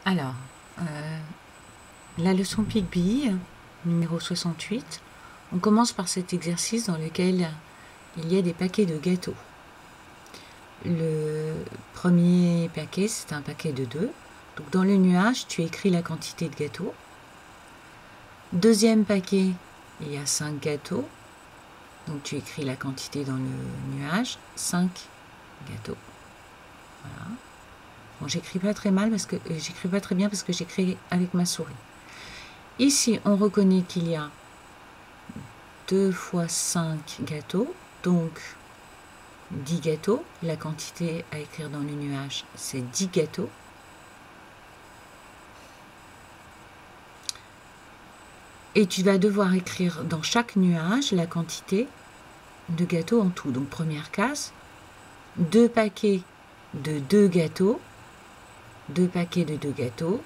Alors, la leçon Pigby, numéro 68, on commence par cet exercice dans lequel il y a des paquets de gâteaux. Le premier paquet, c'est un paquet de 2. Donc dans le nuage, tu écris la quantité de gâteaux. Deuxième paquet, il y a 5 gâteaux. Donc tu écris la quantité dans le nuage, 5 gâteaux. Voilà. Bon, j'écris pas très mal parce que j'écris pas très bien parce que j'écris avec ma souris. Ici, on reconnaît qu'il y a 2 fois 5 gâteaux, donc 10 gâteaux. La quantité à écrire dans le nuage, c'est 10 gâteaux. Et tu vas devoir écrire dans chaque nuage la quantité de gâteaux en tout. Donc première case, 2 paquets de 2 gâteaux, 2 paquets de 2 gâteaux,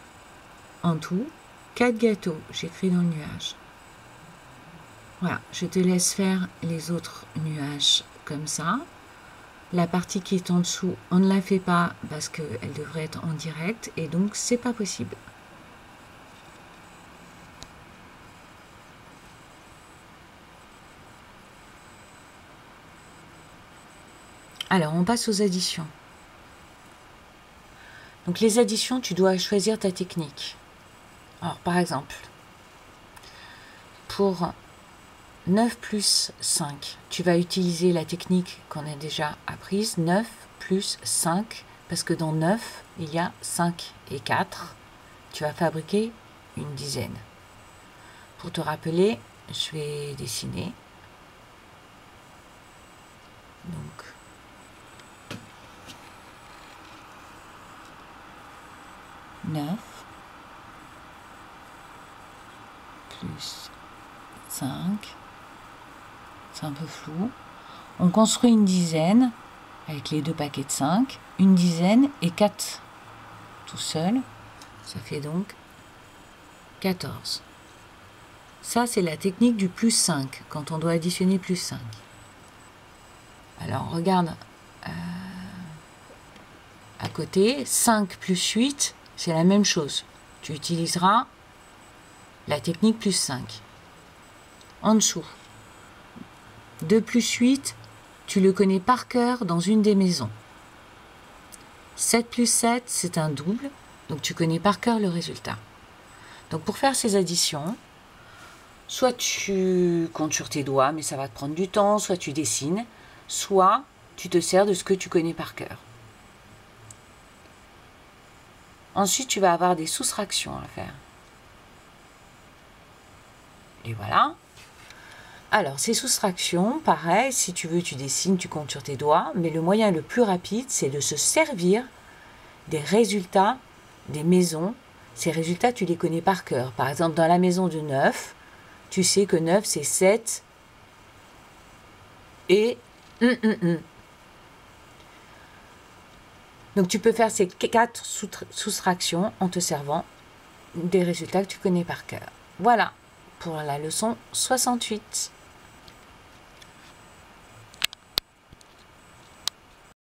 en tout, 4 gâteaux, j'écris dans le nuage. Voilà, je te laisse faire les autres nuages comme ça. La partie qui est en dessous, on ne la fait pas parce qu'elle devrait être en direct et donc c'est pas possible. Alors, on passe aux additions. Donc les additions, tu dois choisir ta technique. Alors, par exemple, pour 9 plus 5, tu vas utiliser la technique qu'on a déjà apprise, 9 plus 5, parce que dans 9, il y a 5 et 4. Tu vas fabriquer une dizaine. Pour te rappeler, je vais dessiner. Donc, neuf plus 5, c'est un peu flou. On construit une dizaine avec les 2 paquets de 5, une dizaine et 4 tout seul, ça fait donc 14. Ça, c'est la technique du plus 5, quand on doit additionner plus 5. Alors, regarde à côté, 5 plus 8, c'est la même chose. Tu utiliseras la technique plus 5. En dessous, 2 plus 8, tu le connais par cœur dans une des maisons. 7 plus 7, c'est un double, donc tu connais par cœur le résultat. Donc pour faire ces additions, soit tu comptes sur tes doigts, mais ça va te prendre du temps, soit tu dessines, soit tu te sers de ce que tu connais par cœur. Ensuite, tu vas avoir des soustractions à faire. Et voilà. Alors, ces soustractions, pareil, si tu veux, tu dessines, tu comptes sur tes doigts, mais le moyen le plus rapide, c'est de se servir des résultats des maisons. Ces résultats, tu les connais par cœur. Par exemple, dans la maison de 9, tu sais que 9, c'est 7 et... Donc, tu peux faire ces 4 soustractions en te servant des résultats que tu connais par cœur. Voilà pour la leçon 68.